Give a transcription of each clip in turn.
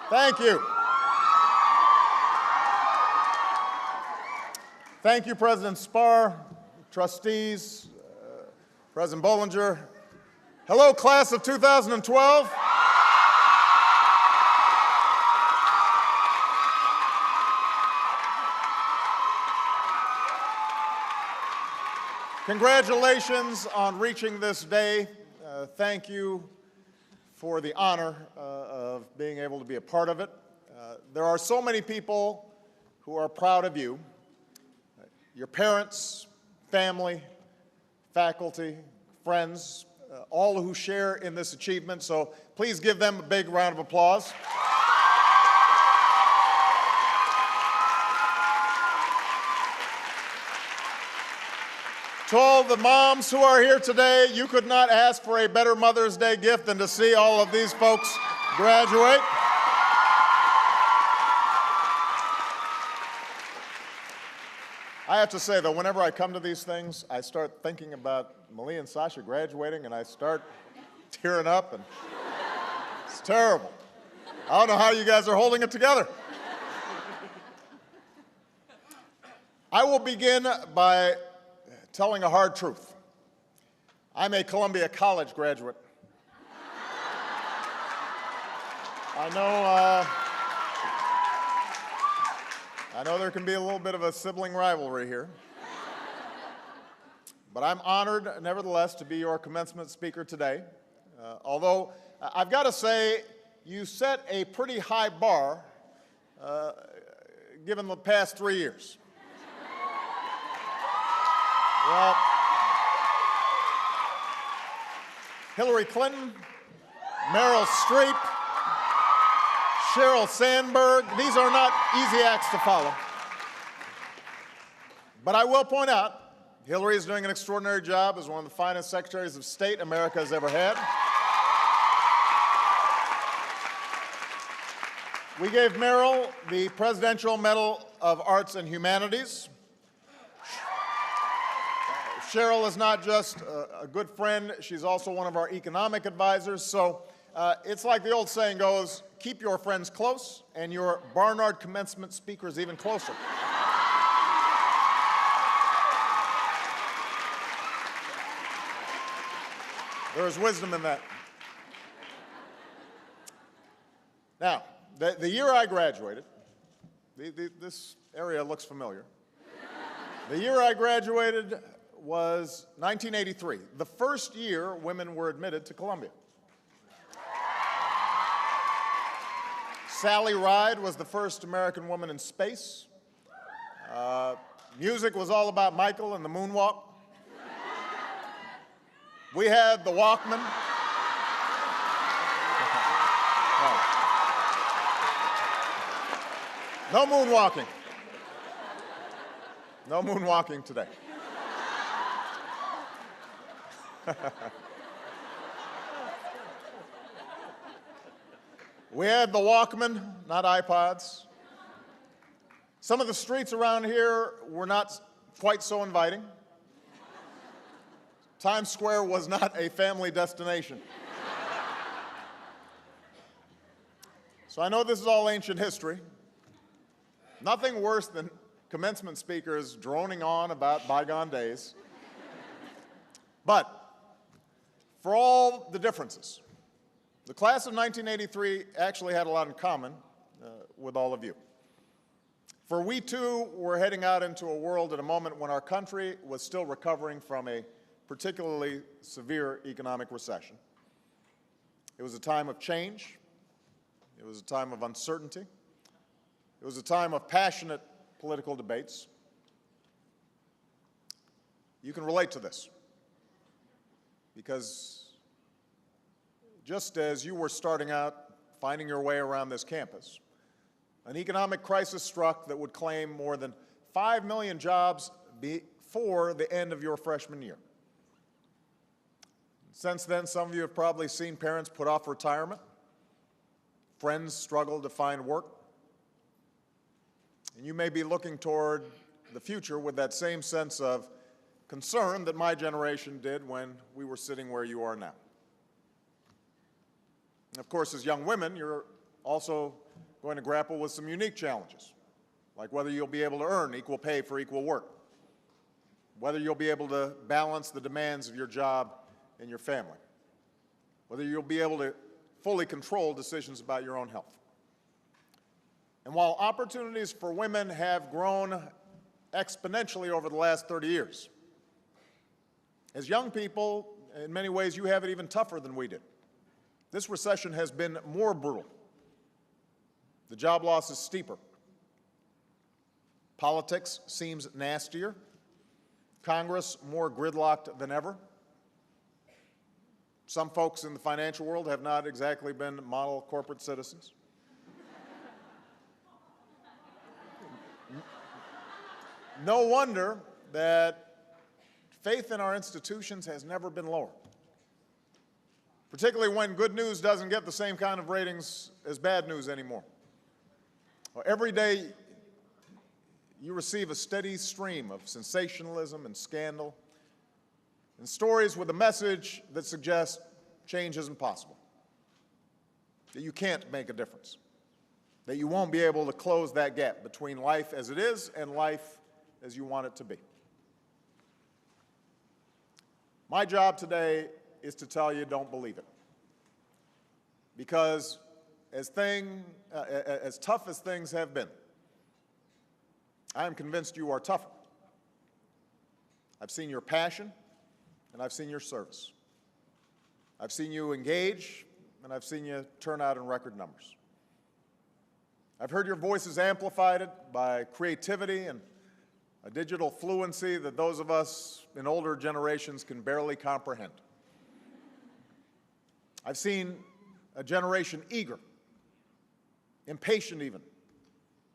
Thank you. Thank you, President Spar, trustees, President Bollinger. Hello, class of 2012. Congratulations on reaching this day. Thank you for the honor of being able to be a part of it. There are so many people who are proud of you. Your parents, family, faculty, friends, all who share in this achievement. So please give them a big round of applause. To all the moms who are here today, you could not ask for a better Mother's Day gift than to see all of these folks graduate. I have to say, though, whenever I come to these things, I start thinking about Malia and Sasha graduating, and I start tearing up, and it's terrible. I don't know how you guys are holding it together. I will begin by telling a hard truth. I'm a Columbia College graduate. I know there can be a little bit of a sibling rivalry here, but I'm honored, nevertheless, to be your commencement speaker today. Although, I've got to say, you set a pretty high bar given the past 3 years. Well, Hillary Clinton, Meryl Streep, Sheryl Sandberg, these are not easy acts to follow. But I will point out, Hillary is doing an extraordinary job as one of the finest secretaries of state America has ever had. We gave Meryl the Presidential Medal of Arts and Humanities. Sheryl is not just a good friend, she's also one of our economic advisors. So it's like the old saying goes, keep your friends close and your Barnard commencement speakers even closer. There is wisdom in that. Now, the year I graduated, this area looks familiar. The year I graduated was 1983, the first year women were admitted to Columbia. Sally Ride was the first American woman in space. Music was all about Michael and the moonwalk. We had the Walkman. No moonwalking. No moonwalking today. We had the Walkman, not iPods. Some of the streets around here were not quite so inviting. Times Square was not a family destination. So I know this is all ancient history. Nothing worse than commencement speakers droning on about bygone days. But for all the differences, the class of 1983 actually had a lot in common with all of you. For we too were heading out into a world at a moment when our country was still recovering from a particularly severe economic recession. It was a time of change. It was a time of uncertainty. It was a time of passionate political debates. You can relate to this because just as you were starting out, finding your way around this campus, an economic crisis struck that would claim more than 5 million jobs before the end of your freshman year. Since then, some of you have probably seen parents put off retirement, friends struggle to find work, and you may be looking toward the future with that same sense of concern that my generation did when we were sitting where you are now. And of course, as young women, you're also going to grapple with some unique challenges, like whether you'll be able to earn equal pay for equal work, whether you'll be able to balance the demands of your job and your family, whether you'll be able to fully control decisions about your own health. And while opportunities for women have grown exponentially over the last 30 years, as young people, in many ways, you have it even tougher than we did. This recession has been more brutal. The job loss is steeper. Politics seems nastier. Congress more gridlocked than ever. Some folks in the financial world have not exactly been model corporate citizens. No wonder that faith in our institutions has never been lower, particularly when good news doesn't get the same kind of ratings as bad news anymore. Well, every day you receive a steady stream of sensationalism and scandal and stories with a message that suggests change isn't possible, that you can't make a difference, that you won't be able to close that gap between life as it is and life as you want it to be. My job today is to tell you don't believe it. Because as tough as things have been, I am convinced you are tougher. I've seen your passion, and I've seen your service. I've seen you engage, and I've seen you turn out in record numbers. I've heard your voices amplified by creativity and a digital fluency that those of us in older generations can barely comprehend. I've seen a generation eager, impatient even,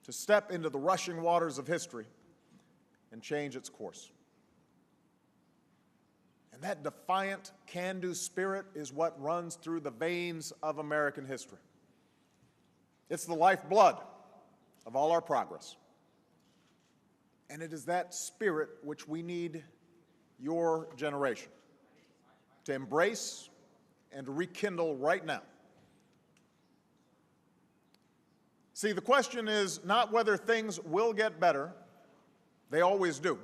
to step into the rushing waters of history and change its course. And that defiant, can-do spirit is what runs through the veins of American history. It's the lifeblood of all our progress. And it is that spirit which we need your generation to embrace and to rekindle right now. See, the question is not whether things will get better. They always do.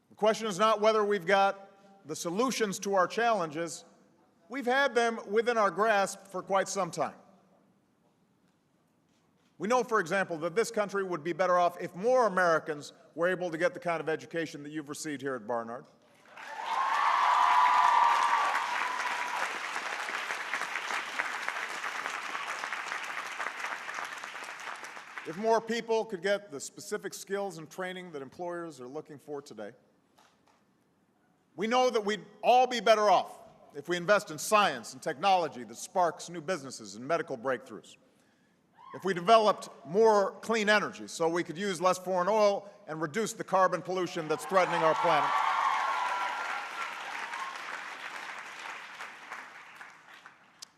The question is not whether we've got the solutions to our challenges. We've had them within our grasp for quite some time. We know, for example, that this country would be better off if more Americans were able to get the kind of education that you've received here at Barnard. If more people could get the specific skills and training that employers are looking for today. We know that we'd all be better off if we invest in science and technology that sparks new businesses and medical breakthroughs. If we developed more clean energy so we could use less foreign oil and reduce the carbon pollution that's threatening our planet.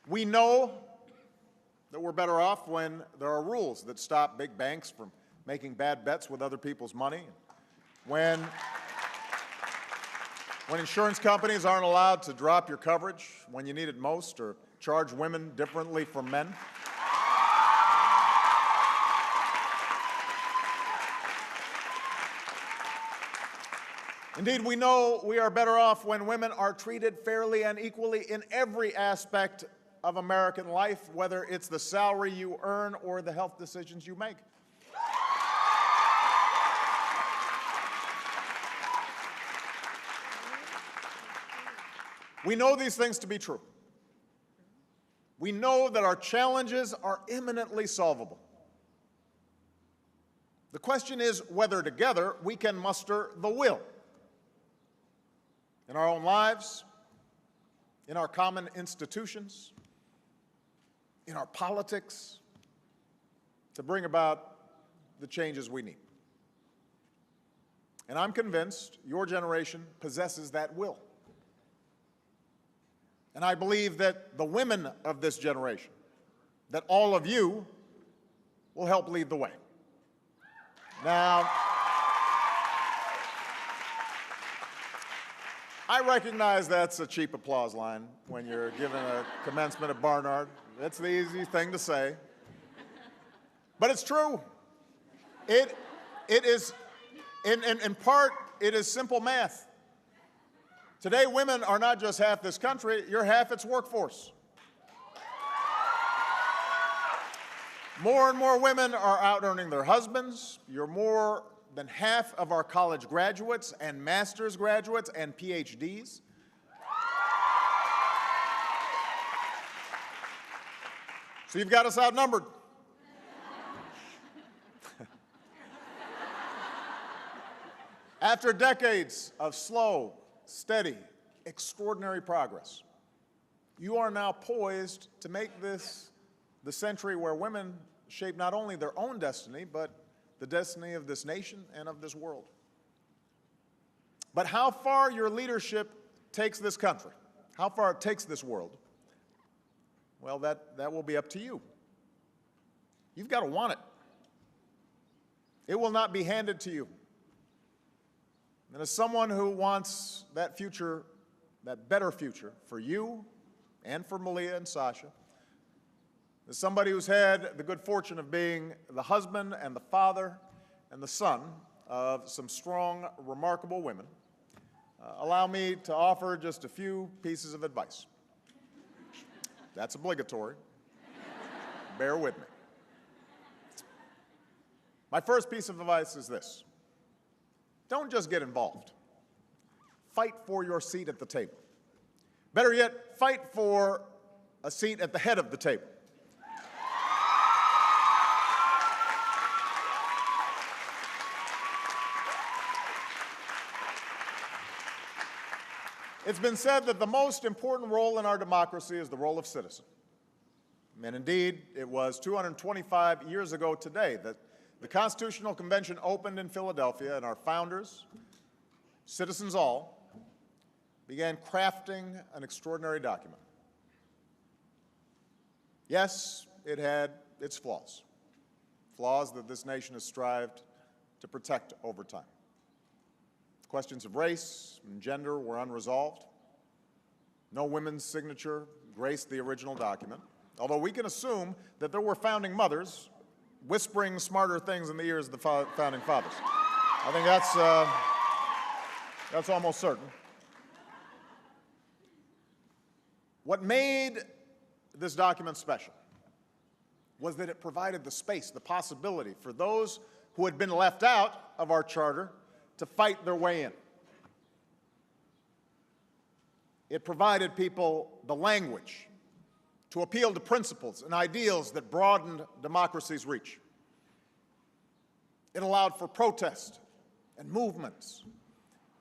We know that we're better off when there are rules that stop big banks from making bad bets with other people's money, when insurance companies aren't allowed to drop your coverage when you need it most or charge women differently from men. Indeed, we know we are better off when women are treated fairly and equally in every aspect of American life, whether it's the salary you earn or the health decisions you make. We know these things to be true. We know that our challenges are imminently solvable. The question is whether together we can muster the will in our own lives, in our common institutions, in our politics, to bring about the changes we need. And I'm convinced your generation possesses that will. And I believe that the women of this generation, that all of you, will help lead the way. Now, I recognize that's a cheap applause line when you're giving a commencement at Barnard. That's the easy thing to say. But it's true. It is, in part, it is simple math. Today, women are not just half this country, you're half its workforce. More and more women are out earning their husbands. You're more than half of our college graduates and master's graduates and PhDs. So you've got us outnumbered. After decades of slow, steady, extraordinary progress, you are now poised to make this the century where women shape not only their own destiny, but the destiny of this nation and of this world. But how far your leadership takes this country, how far it takes this world, well, that will be up to you. You've got to want it. It will not be handed to you. And as someone who wants that future, that better future for you and for Malia and Sasha, as somebody who's had the good fortune of being the husband and the father and the son of some strong, remarkable women, allow me to offer just a few pieces of advice. That's obligatory. Bear with me. My first piece of advice is this. Don't just get involved. Fight for your seat at the table. Better yet, fight for a seat at the head of the table. It's been said that the most important role in our democracy is the role of citizen. And indeed, it was 225 years ago today that the Constitutional Convention opened in Philadelphia, and our founders, citizens all, began crafting an extraordinary document. Yes, it had its flaws, flaws that this nation has strived to protect over time. Questions of race and gender were unresolved. No women's signature graced the original document, although we can assume that there were founding mothers whispering smarter things in the ears of the founding fathers. I think that's almost certain. What made this document special was that it provided the space, the possibility for those who had been left out of our charter to fight their way in. It provided people the language to appeal to principles and ideals that broadened democracy's reach. It allowed for protest and movements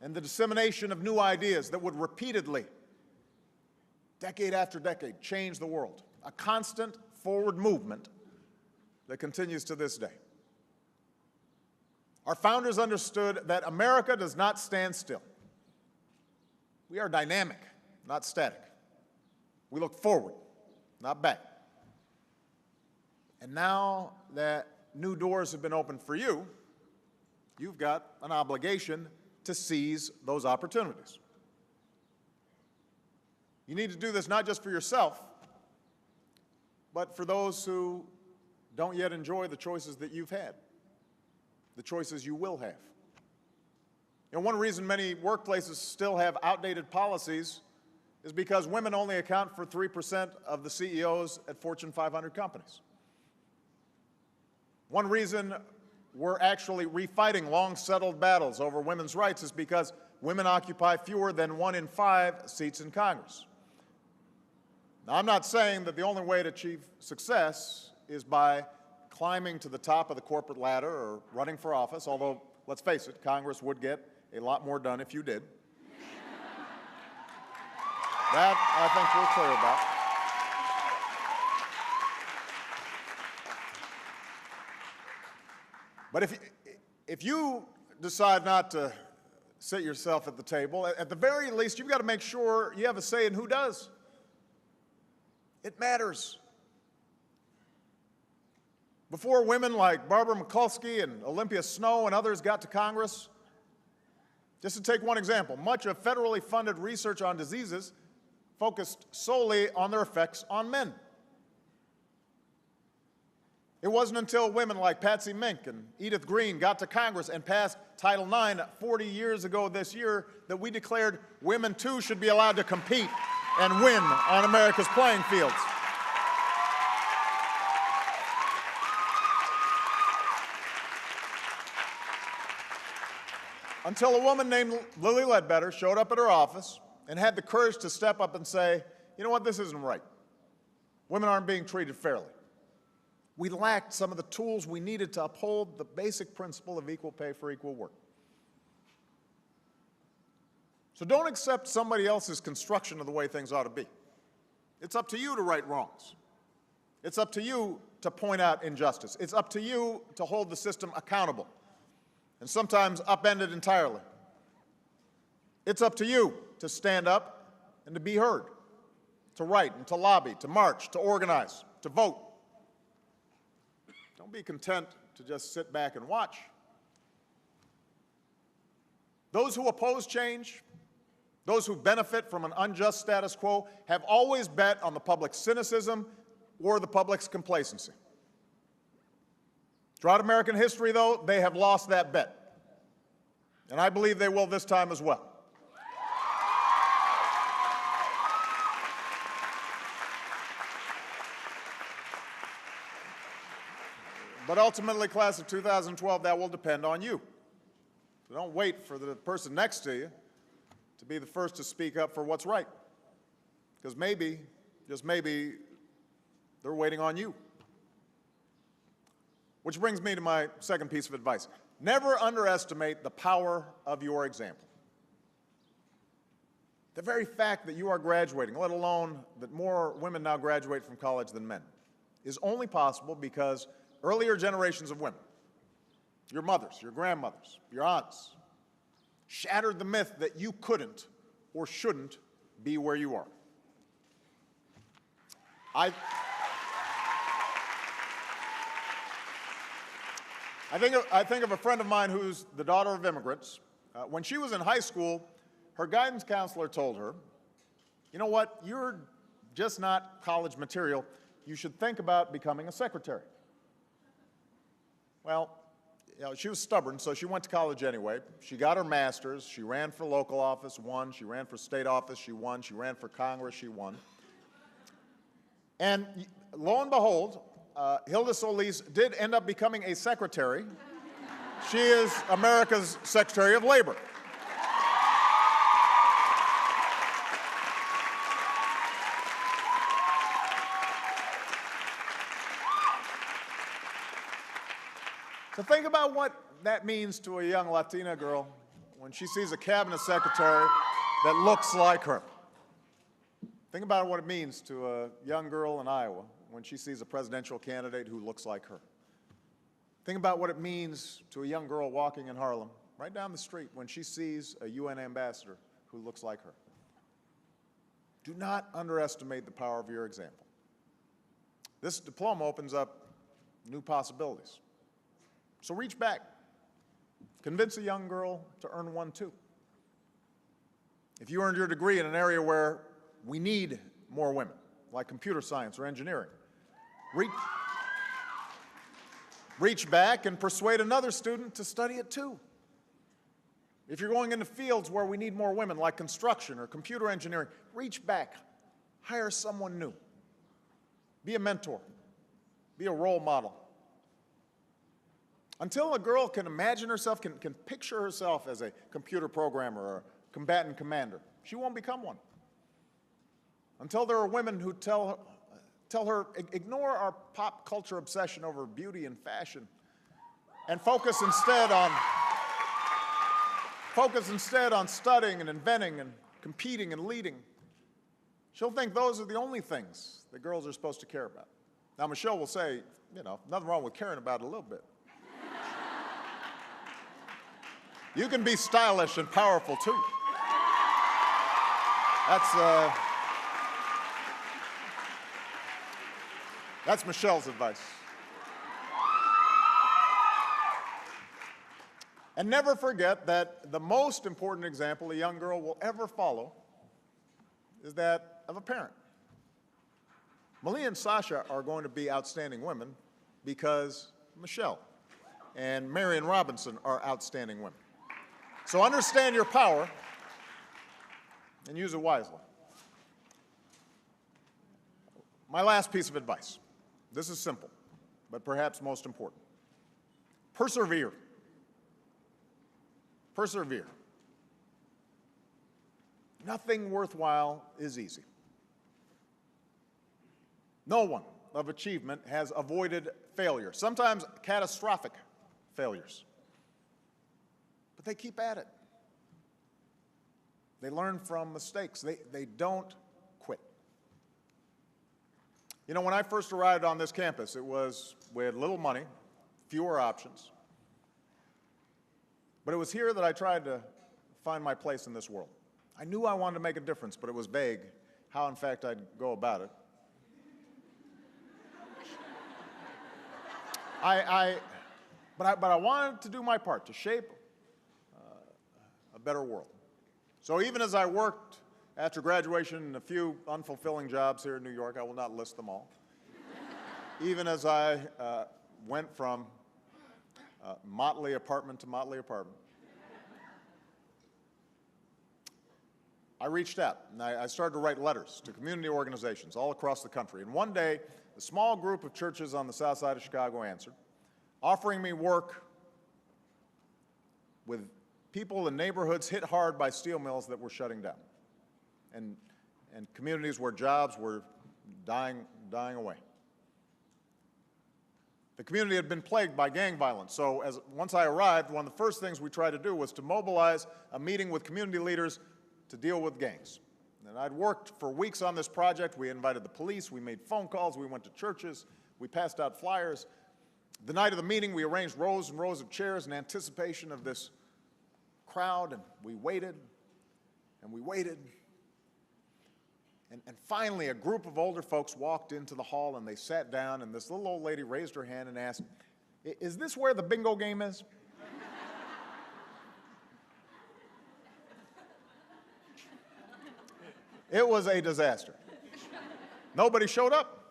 and the dissemination of new ideas that would repeatedly, decade after decade, change the world. A constant forward movement that continues to this day. Our founders understood that America does not stand still. We are dynamic, not static. We look forward, not back. And now that new doors have been opened for you, you've got an obligation to seize those opportunities. You need to do this not just for yourself, but for those who don't yet enjoy the choices that you've had, the choices you will have. And one reason many workplaces still have outdated policies is because women only account for 3% of the CEOs at Fortune 500 companies. One reason we're actually refighting long-settled battles over women's rights is because women occupy fewer than 1 in 5 seats in Congress. Now, I'm not saying that the only way to achieve success is by climbing to the top of the corporate ladder or running for office, although, let's face it, Congress would get a lot more done if you did. That, I think, we're clear about. But if you decide not to sit yourself at the table, at the very least, you've got to make sure you have a say in who does. It matters. Before women like Barbara Mikulski and Olympia Snow and others got to Congress, just to take one example, much of federally funded research on diseases focused solely on their effects on men. It wasn't until women like Patsy Mink and Edith Green got to Congress and passed Title IX 40 years ago this year that we declared women too should be allowed to compete and win on America's playing fields. Until a woman named Lilly Ledbetter showed up at her office and had the courage to step up and say, you know what, this isn't right. Women aren't being treated fairly. We lacked some of the tools we needed to uphold the basic principle of equal pay for equal work. So don't accept somebody else's construction of the way things ought to be. It's up to you to right wrongs. It's up to you to point out injustice. It's up to you to hold the system accountable, and sometimes upend it entirely. It's up to you to stand up and to be heard, to write and to lobby, to march, to organize, to vote. Don't be content to just sit back and watch. Those who oppose change, those who benefit from an unjust status quo, have always bet on the public's cynicism or the public's complacency. Throughout American history, though, they have lost that bet. And I believe they will this time as well. But ultimately, class of 2012, that will depend on you. So don't wait for the person next to you to be the first to speak up for what's right. Because maybe, just maybe, they're waiting on you. Which brings me to my second piece of advice. Never underestimate the power of your example. The very fact that you are graduating, let alone that more women now graduate from college than men, is only possible because earlier generations of women, your mothers, your grandmothers, your aunts, shattered the myth that you couldn't or shouldn't be where you are. I think of a friend of mine who's the daughter of immigrants. When she was in high school, her guidance counselor told her, you know what, you're just not college material. You should think about becoming a secretary. Well, you know, she was stubborn, so she went to college anyway. She got her master's. She ran for local office, won. She ran for state office, she won. She ran for Congress, she won. And lo and behold, Hilda Solis did end up becoming a secretary. She is America's Secretary of Labor. So think about what that means to a young Latina girl when she sees a cabinet secretary that looks like her. Think about what it means to a young girl in Iowa when she sees a presidential candidate who looks like her. Think about what it means to a young girl walking in Harlem, right down the street, when she sees a UN ambassador who looks like her. Do not underestimate the power of your example. This diploma opens up new possibilities. So reach back. Convince a young girl to earn one too. If you earned your degree in an area where we need more women, like computer science or engineering, reach back and persuade another student to study it too. If you're going into fields where we need more women, like construction or computer engineering, reach back. Hire someone new. Be a mentor. Be a role model. Until a girl can imagine herself, can picture herself as a computer programmer or a combatant commander, she won't become one. Until there are women who tell her, ignore our pop culture obsession over beauty and fashion and focus instead on studying and inventing and competing and leading. She'll think those are the only things that girls are supposed to care about. Now, Michelle will say, you know, nothing wrong with caring about it a little bit. You can be stylish and powerful, too. That's Michelle's advice. And never forget that the most important example a young girl will ever follow is that of a parent. Malia and Sasha are going to be outstanding women, because Michelle and Marion Robinson are outstanding women. So understand your power and use it wisely. My last piece of advice. This is simple, but perhaps most important. Persevere. Persevere. Nothing worthwhile is easy. No one of achievement has avoided failure, sometimes catastrophic failures. But they keep at it. They learn from mistakes. They don't quit. You know, when I first arrived on this campus, we had little money, fewer options. But it was here that I tried to find my place in this world. I knew I wanted to make a difference, but it was vague how, in fact, I'd go about it. But I wanted to do my part, to shape a better world. So even as I worked after graduation in a few unfulfilling jobs here in New York, I will not list them all, even as I went from motley apartment to motley apartment, I reached out, and I started to write letters to community organizations all across the country. And one day, a small group of churches on the south side of Chicago answered, offering me work with people in neighborhoods hit hard by steel mills that were shutting down, and communities where jobs were dying away. The community had been plagued by gang violence, so once I arrived, one of the first things we tried to do was to mobilize a meeting with community leaders to deal with gangs. And I'd worked for weeks on this project. We invited the police, we made phone calls, we went to churches, we passed out flyers. The night of the meeting, we arranged rows and rows of chairs in anticipation of this crowd, and we waited, and we waited. And finally, a group of older folks walked into the hall, and they sat down, and this little old lady raised her hand and asked, "Is this where the bingo game is?" It was a disaster. Nobody showed up.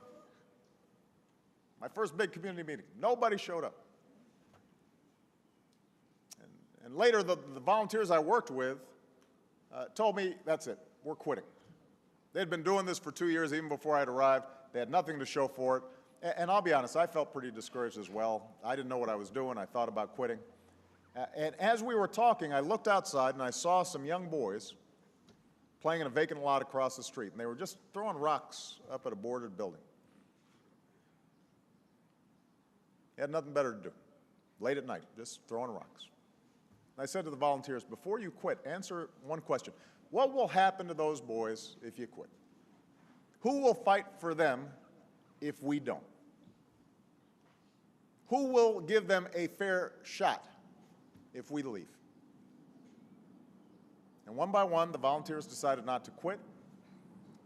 My first big community meeting, nobody showed up. And later, the volunteers I worked with told me, that's it, we're quitting. They had been doing this for 2 years, even before I'd arrived. They had nothing to show for it. And I'll be honest, I felt pretty discouraged as well. I didn't know what I was doing. I thought about quitting. And as we were talking, I looked outside and I saw some young boys playing in a vacant lot across the street, and they were just throwing rocks up at a boarded building. They had nothing better to do, late at night, just throwing rocks. And I said to the volunteers, before you quit, answer one question. What will happen to those boys if you quit? Who will fight for them if we don't? Who will give them a fair shot if we leave? And one by one, the volunteers decided not to quit.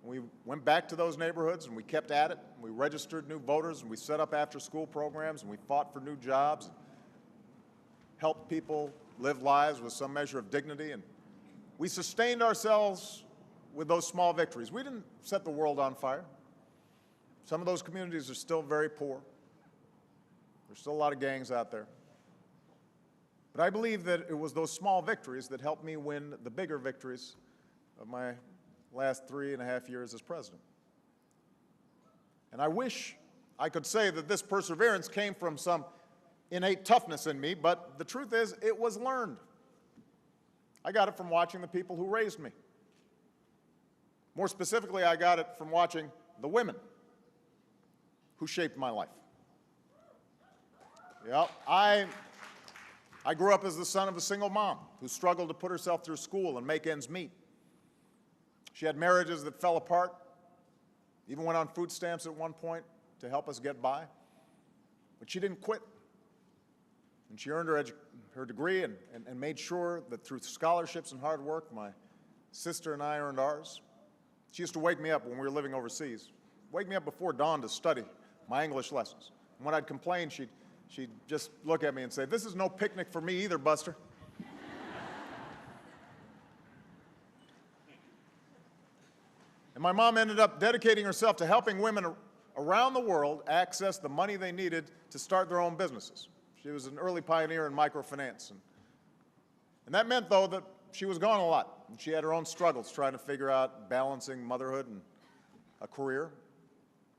We went back to those neighborhoods, and we kept at it. We registered new voters, and we set up after-school programs, and we fought for new jobs, and helped people live lives with some measure of dignity. And we sustained ourselves with those small victories. We didn't set the world on fire. Some of those communities are still very poor. There's still a lot of gangs out there. But I believe that it was those small victories that helped me win the bigger victories of my last 3.5 years as president. And I wish I could say that this perseverance came from some innate toughness in me, but the truth is it was learned. I got it from watching the people who raised me. More specifically, I got it from watching the women who shaped my life. Yep, I grew up as the son of a single mom who struggled to put herself through school and make ends meet. She had marriages that fell apart, even went on food stamps at one point to help us get by. But she didn't quit. And she earned her degree and made sure that through scholarships and hard work, my sister and I earned ours. She used to wake me up when we were living overseas, wake me up before dawn to study my English lessons. And when I'd complain, she'd just look at me and say, "This is no picnic for me either, Buster." And my mom ended up dedicating herself to helping women around the world access the money they needed to start their own businesses. She was an early pioneer in microfinance. And that meant, though, that she was gone a lot. And she had her own struggles trying to figure out balancing motherhood and a career.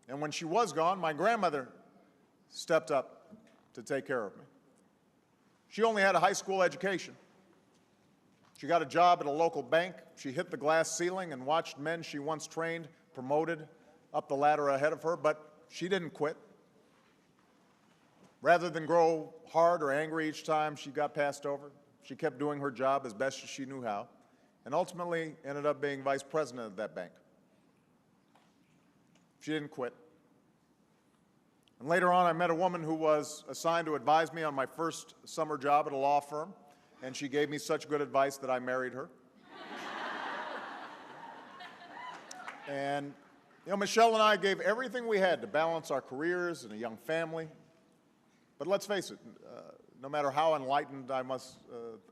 And when she was gone, my grandmother stepped up to take care of me. She only had a high school education. She got a job at a local bank. She hit the glass ceiling and watched men she once trained promoted up the ladder ahead of her, but she didn't quit. Rather than grow hard or angry each time she got passed over, she kept doing her job as best as she knew how, and ultimately ended up being vice president of that bank. She didn't quit. And later on, I met a woman who was assigned to advise me on my first summer job at a law firm, and she gave me such good advice that I married her. And, you know, Michelle and I gave everything we had to balance our careers and a young family. But let's face it, no matter how enlightened I must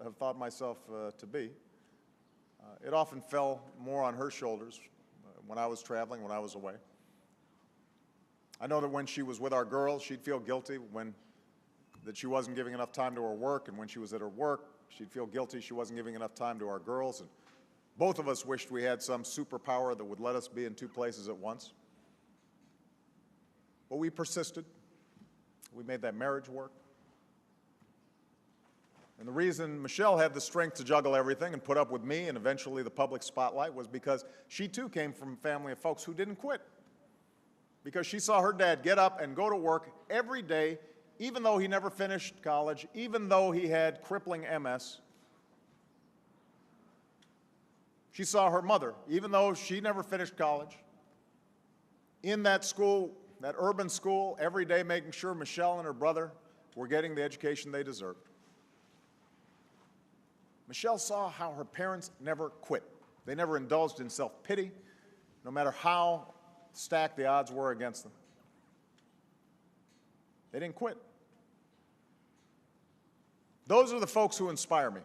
have thought myself to be, it often fell more on her shoulders when I was traveling, when I was away. I know that when she was with our girls, she'd feel guilty that she wasn't giving enough time to her work, and when she was at her work, she'd feel guilty she wasn't giving enough time to our girls. And both of us wished we had some superpower that would let us be in two places at once. But we persisted. We made that marriage work. And the reason Michelle had the strength to juggle everything and put up with me and eventually the public spotlight was because she too came from a family of folks who didn't quit. Because she saw her dad get up and go to work every day, even though he never finished college, even though he had crippling MS. She saw her mother, even though she never finished college, in that school, that urban school, every day making sure Michelle and her brother were getting the education they deserved. Michelle saw how her parents never quit. They never indulged in self-pity, no matter how stacked the odds were against them. They didn't quit. Those are the folks who inspire me.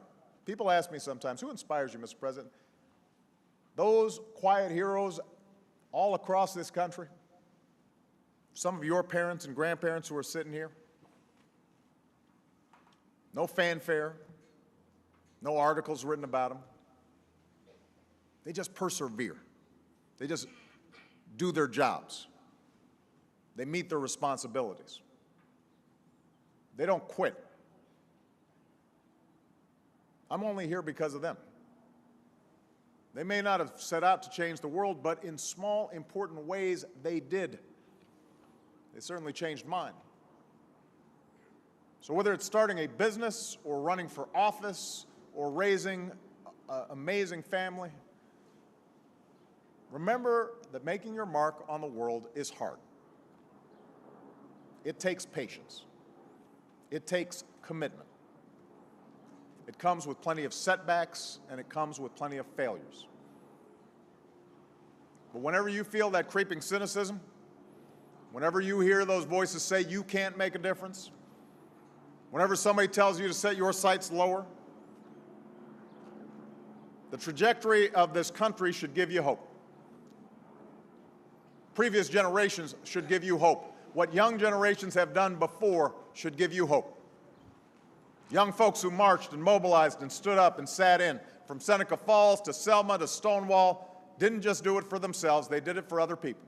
People ask me sometimes, who inspires you, Mr. President? Those quiet heroes all across this country, some of your parents and grandparents who are sitting here, no fanfare, no articles written about them. They just persevere. They just do their jobs. They meet their responsibilities. They don't quit. I'm only here because of them. They may not have set out to change the world, but in small, important ways, they did. They certainly changed mine. So whether it's starting a business or running for office or raising an amazing family, remember that making your mark on the world is hard. It takes patience. It takes commitment. It comes with plenty of setbacks, and it comes with plenty of failures. But whenever you feel that creeping cynicism, whenever you hear those voices say you can't make a difference, whenever somebody tells you to set your sights lower, the trajectory of this country should give you hope. Previous generations should give you hope. What young generations have done before should give you hope. Young folks who marched and mobilized and stood up and sat in, from Seneca Falls to Selma to Stonewall, didn't just do it for themselves, they did it for other people.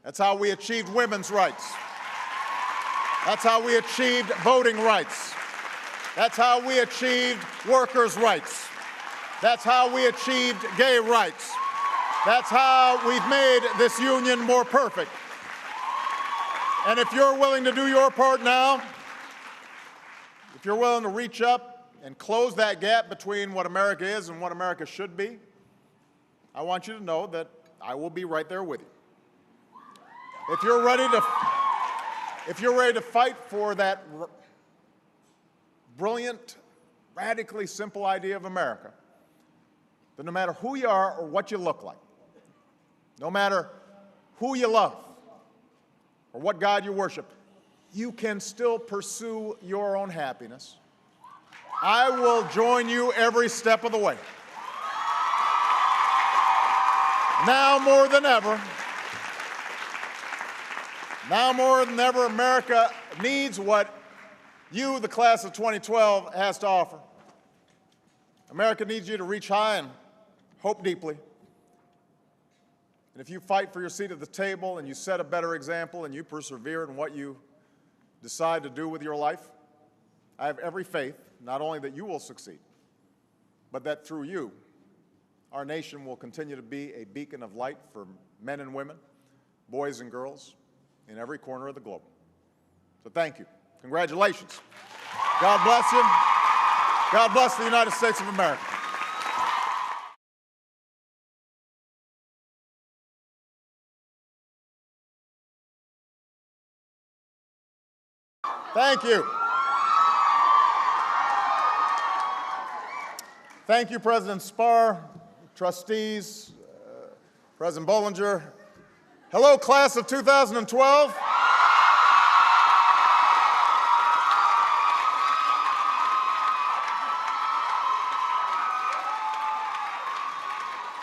That's how we achieved women's rights. That's how we achieved voting rights. That's how we achieved workers' rights. That's how we achieved gay rights. That's how we've made this union more perfect. And if you're willing to do your part now, if you're willing to reach up and close that gap between what America is and what America should be, I want you to know that I will be right there with you. If you're ready to fight for that brilliant, radically simple idea of America, that no matter who you are or what you look like, no matter who you love or what God you worship, you can still pursue your own happiness, I will join you every step of the way. Now more than ever, Now more than ever, America needs what you, the class of 2012, has to offer. America needs you to reach high and hope deeply. And if you fight for your seat at the table and you set a better example and you persevere in what you decide to do with your life, I have every faith, not only that you will succeed, but that through you, our nation will continue to be a beacon of light for men and women, boys and girls, in every corner of the globe. So thank you. Congratulations. God bless you. God bless the United States of America. Thank you. Thank you, President Spar, trustees, President Bollinger. Hello, class of 2012.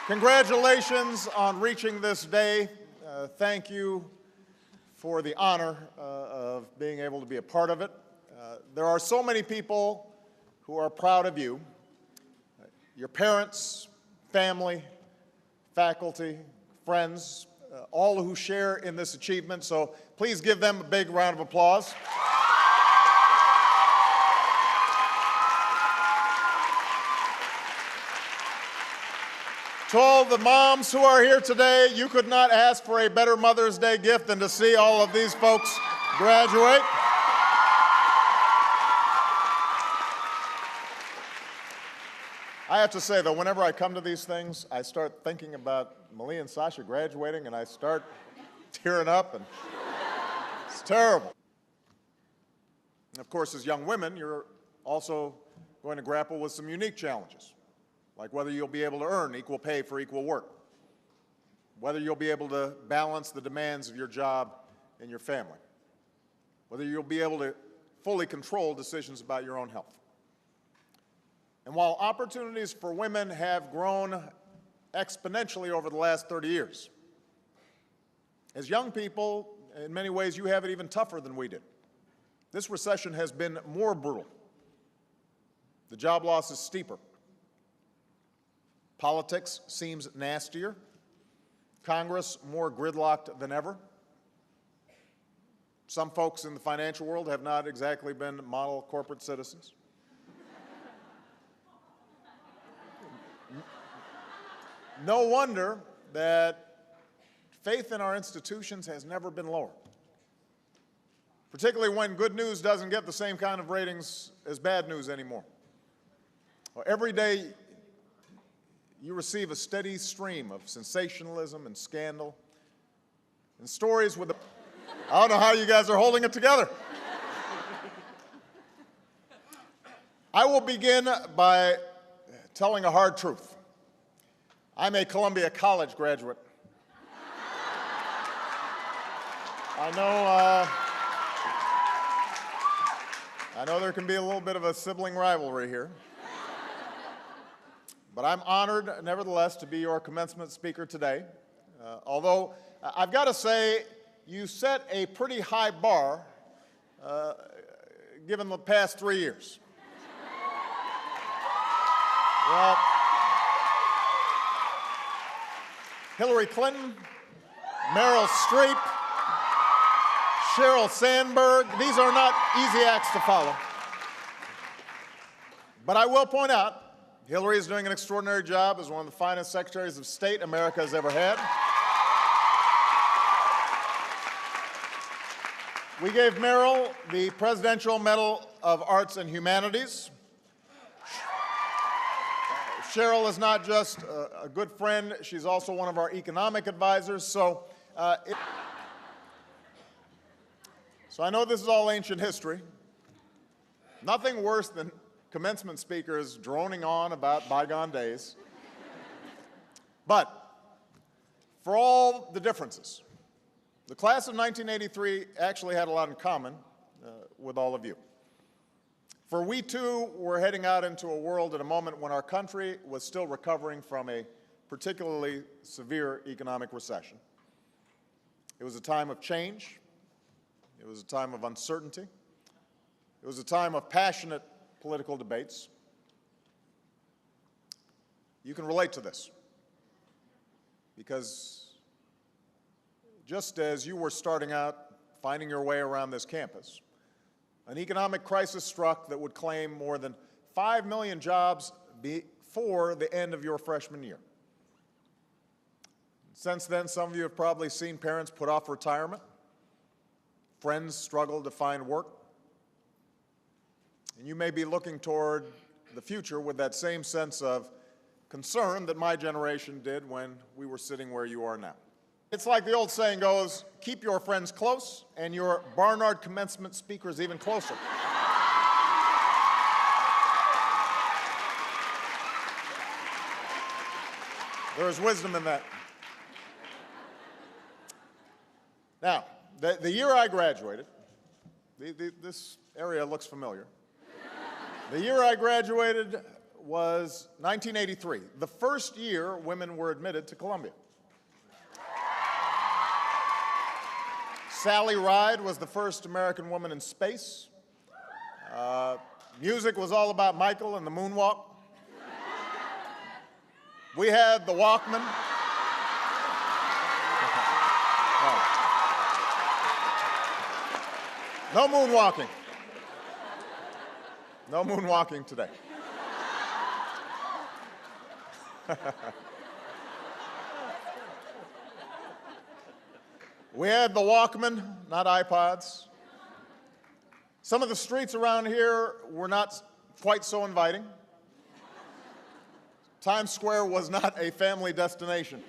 Congratulations on reaching this day. Thank you for the honor of being able to be a part of it. There are so many people who are proud of you. Your parents, family, faculty, friends, all who share in this achievement. So please give them a big round of applause. To all the moms who are here today, you could not ask for a better Mother's Day gift than to see all of these folks graduate. I have to say, though, whenever I come to these things, I start thinking about Malia and Sasha graduating, and I start tearing up, and it's terrible. And of course, as young women, you're also going to grapple with some unique challenges, like whether you'll be able to earn equal pay for equal work, whether you'll be able to balance the demands of your job and your family, whether you'll be able to fully control decisions about your own health. And while opportunities for women have grown exponentially over the last 30 years, as young people, in many ways, you have it even tougher than we did. This recession has been more brutal. The job loss is steeper. Politics seems nastier. Congress more gridlocked than ever. Some folks in the financial world have not exactly been model corporate citizens. No wonder that faith in our institutions has never been lower, particularly when good news doesn't get the same kind of ratings as bad news anymore. Well, every day you receive a steady stream of sensationalism and scandal and stories with I don't know how you guys are holding it together. I will begin by telling a hard truth. I'm a Columbia College graduate. I know there can be a little bit of a sibling rivalry here. But I'm honored, nevertheless, to be your commencement speaker today. Although, I've got to say, you set a pretty high bar given the past 3 years. Well, Hillary Clinton, Meryl Streep, Sheryl Sandberg, these are not easy acts to follow. But I will point out, Hillary is doing an extraordinary job as one of the finest secretaries of state America has ever had. We gave Meryl the Presidential Medal of Arts and Humanities. Sheryl is not just a good friend, she's also one of our economic advisors. So I know this is all ancient history. Nothing worse than commencement speakers droning on about bygone days. But for all the differences, the class of 1983 actually had a lot in common with all of you. For we too were heading out into a world at a moment when our country was still recovering from a particularly severe economic recession. It was a time of change, It was a time of uncertainty. It was a time of passionate political debates. You can relate to this because just as you were starting out finding your way around this campus, an economic crisis struck that would claim more than 5 million jobs before the end of your freshman year. Since then, some of you have probably seen parents put off retirement, friends struggle to find work, and you may be looking toward the future with that same sense of concern that my generation did when we were sitting where you are now. It's like the old saying goes, keep your friends close and your Barnard commencement speakers even closer. There is wisdom in that. Now, the year I graduated, this area looks familiar. The year I graduated was 1983, the first year women were admitted to Columbia. Sally Ride was the first American woman in space. Music was all about Michael and the moonwalk. We had the Walkman. No moonwalking. No moonwalking today. We had the Walkman, not iPods. Some of the streets around here were not quite so inviting. Times Square was not a family destination.